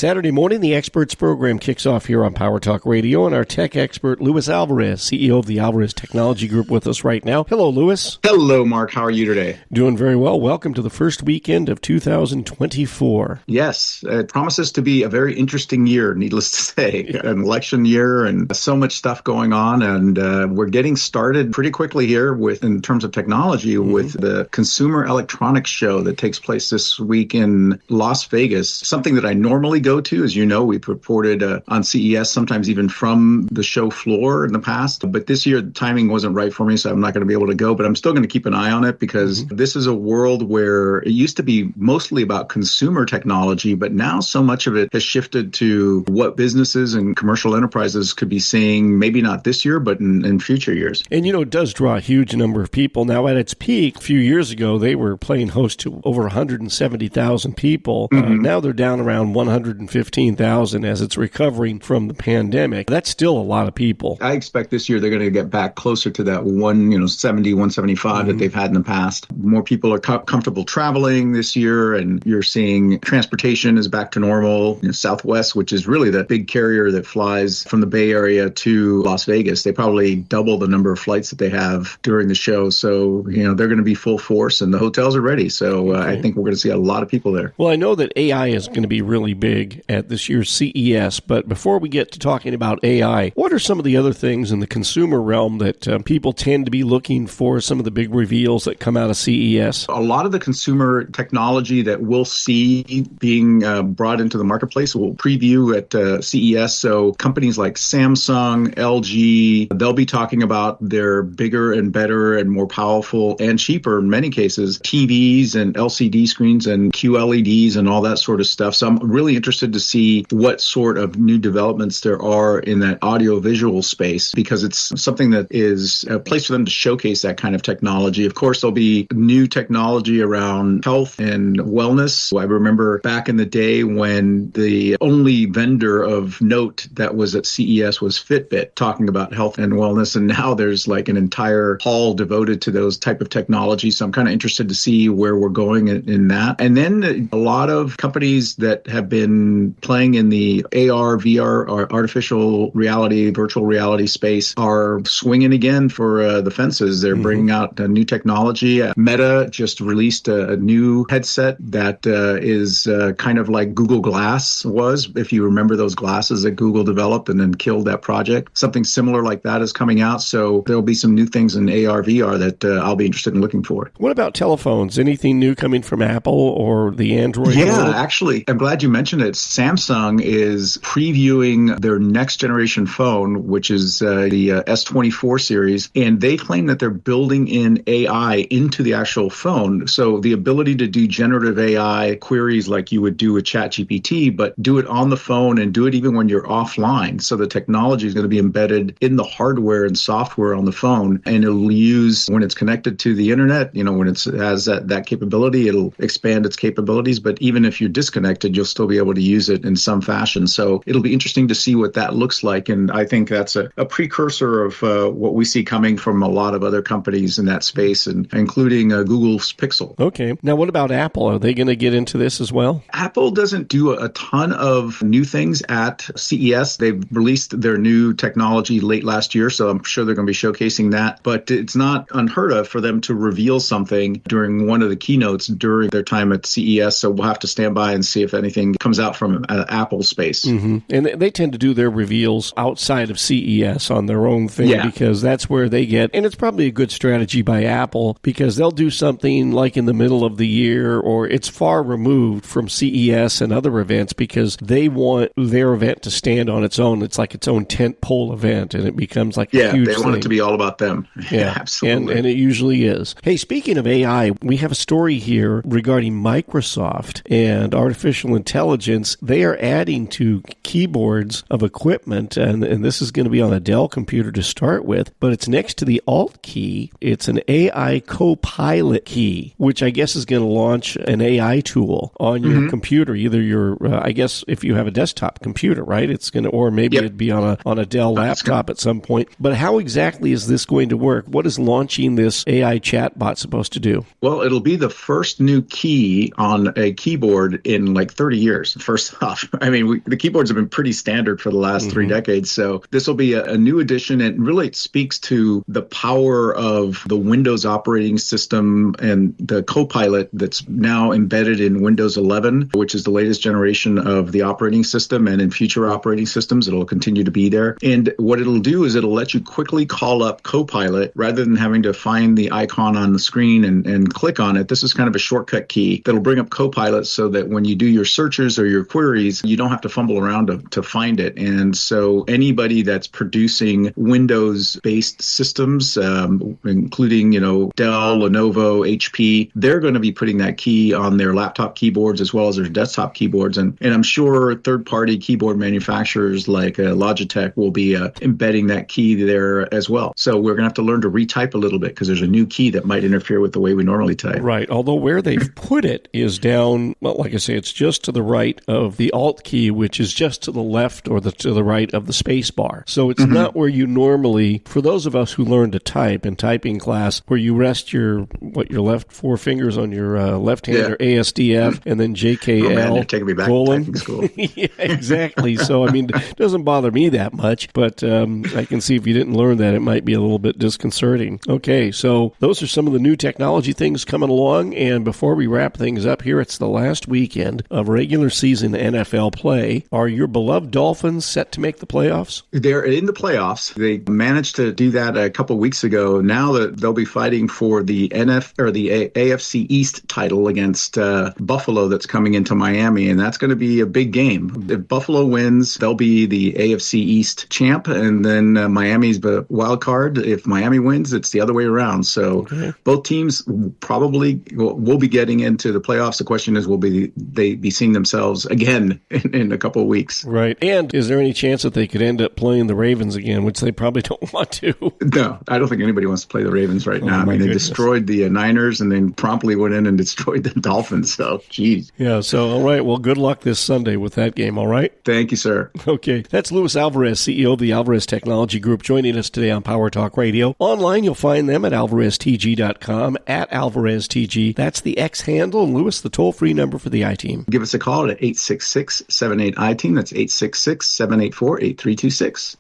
Saturday morning, the Experts program kicks off here on Power Talk Radio, and our tech expert, Luis Alvarez, CEO of the Alvarez Technology Group, with us right now. Hello, Luis. Hello, Mark. How are you today? Doing very well. Welcome to the first weekend of 2024. Yes, it promises to be a very interesting year, needless to say. An election year and so much stuff going on, and we're getting started pretty quickly here in terms of technology with the Consumer Electronics Show that takes place this week in Las Vegas. Something that I normally go to. As you know, we've reported on CES, sometimes even from the show floor in the past. But this year, the timing wasn't right for me, so I'm not going to be able to go. But I'm still going to keep an eye on it because this is a world where it used to be mostly about consumer technology, but now so much of it has shifted to what businesses and commercial enterprises could be seeing, maybe not this year, but in future years. And, it does draw a huge number of people. Now, at its peak, a few years ago, they were playing host to over 170,000 people. Now they're down around 115,000 as it's recovering from the pandemic. That's still a lot of people. I expect this year they're going to get back closer to that 175 that they've had in the past. More people are comfortable traveling this year, and you're seeing transportation is back to normal. Southwest, which is really the big carrier that flies from the Bay Area to Las Vegas, they probably double the number of flights that they have during the show. So, they're going to be full force, and the hotels are ready. So I think we're going to see a lot of people there. Well, I know that AI is going to be really big at this year's CES, but before we get to talking about AI, what are some of the other things in the consumer realm that people tend to be looking for, some of the big reveals that come out of CES? A lot of the consumer technology that we'll see being brought into the marketplace will preview at CES. So companies like Samsung, LG, they'll be talking about their bigger and better and more powerful and cheaper, in many cases, TVs and LCD screens and QLEDs and all that sort of stuff. So I'm really interested to see what sort of new developments there are in that audio-visual space, because it's something that is a place for them to showcase that kind of technology. Of course, there'll be new technology around health and wellness. I remember back in the day when the only vendor of note that was at CES was Fitbit, talking about health and wellness, and now there's like an entire hall devoted to those type of technologies. So I'm kind of interested to see where we're going in that. And then a lot of companies that have been playing in the AR, VR, or artificial reality, virtual reality space are swinging again for the fences. They're bringing out new technology. Meta just released a new headset that is kind of like Google Glass was, if you remember those glasses that Google developed and then killed that project. Something similar like that is coming out. So there'll be some new things in AR, VR that I'll be interested in looking for. What about telephones? Anything new coming from Apple or the Android? Yeah, actually, I'm glad you mentioned it. Samsung is previewing their next generation phone, which is the S24 series, and they claim that they're building in AI into the actual phone. So the ability to do generative AI queries like you would do with ChatGPT, but do it on the phone and do it even when you're offline. So the technology is going to be embedded in the hardware and software on the phone, and it'll use, when it's connected to the internet, when it has that capability, it'll expand its capabilities. But even if you're disconnected, you'll still be able to use it in some fashion. So it'll be interesting to see what that looks like. And I think that's a precursor of what we see coming from a lot of other companies in that space, and including Google's Pixel. Okay. Now, what about Apple? Are they going to get into this as well? Apple doesn't do a ton of new things at CES. They've released their new technology late last year, so I'm sure they're going to be showcasing that. But it's not unheard of for them to reveal something during one of the keynotes during their time at CES. So we'll have to stand by and see if anything comes out from Apple space. And they tend to do their reveals outside of CES on their own thing, because that's where they get, and it's probably a good strategy by Apple, because they'll do something like in the middle of the year, or it's far removed from CES and other events, because they want their event to stand on its own. It's like its own tent pole event, and it becomes like a huge they want thing. it to be all about them. Yeah, absolutely. And it usually is. Hey, speaking of AI, we have a story here regarding Microsoft and artificial intelligence. They are adding to keyboards of equipment, and this is going to be on a Dell computer to start with, but it's next to the Alt key. It's an AI Copilot key, which I guess is going to launch an AI tool on your computer, either your, I guess if you have a desktop computer, right? It's going to, or maybe it'd be on a Dell laptop at some point. But how exactly is this going to work? What is launching this AI chatbot supposed to do? Well, it'll be the first new key on a keyboard in like 30 years. first off. I mean, the keyboards have been pretty standard for the last 3 decades. So this will be a new addition. And really it speaks to the power of the Windows operating system and the Copilot that's now embedded in Windows 11, which is the latest generation of the operating system. And in future operating systems, it'll continue to be there. And what it'll do is it'll let you quickly call up Copilot rather than having to find the icon on the screen and click on it. This is kind of a shortcut key that'll bring up Copilot so that when you do your searches or your queries, you don't have to fumble around to find it. And so anybody that's producing Windows-based systems, including, Dell, Lenovo, HP, they're going to be putting that key on their laptop keyboards as well as their desktop keyboards. And I'm sure third-party keyboard manufacturers like Logitech will be embedding that key there as well. So we're going to have to learn to retype a little bit because there's a new key that might interfere with the way we normally type. Right. Although where they've put it is down, well, like I say, it's just to the right of the Alt key, which is just to the left or to the right of the space bar. So it's not where you normally, for those of us who learn to type in typing class, where you rest your left 4 fingers on your left hand or ASDF and then JKL. Oh man, you're taking me back to typing school. Yeah, exactly. So, I mean, it doesn't bother me that much, but I can see if you didn't learn that, it might be a little bit disconcerting. Okay, so those are some of the new technology things coming along, and before we wrap things up here, it's the last weekend of regular season NFL play. Are your beloved Dolphins set to make the playoffs? They're in the playoffs. They managed to do that a couple weeks ago. Now that they'll be fighting for the AFC East title against Buffalo that's coming into Miami, and that's going to be a big game. If Buffalo wins, they'll be the AFC East champ, and then Miami's the wild card. If Miami wins, it's the other way around. So both teams probably will be getting into the playoffs. The question is, will they be seeing themselves again in a couple of weeks? Right. And is there any chance that they could end up playing the Ravens again, which they probably don't want to? No, I don't think anybody wants to play the Ravens right now. I mean, they destroyed the Niners and then promptly went in and destroyed the Dolphins. So, geez. Yeah, so, all right. Well, good luck this Sunday with that game, all right? Thank you, sir. Okay. That's Luis Alvarez, CEO of the Alvarez Technology Group, joining us today on Power Talk Radio. Online, you'll find them at alvareztg.com, at alvareztg. That's the X handle. And Luis, the toll-free number for the I-Team. Give us a call at 866-78-I-Team. That's 866-784-8326.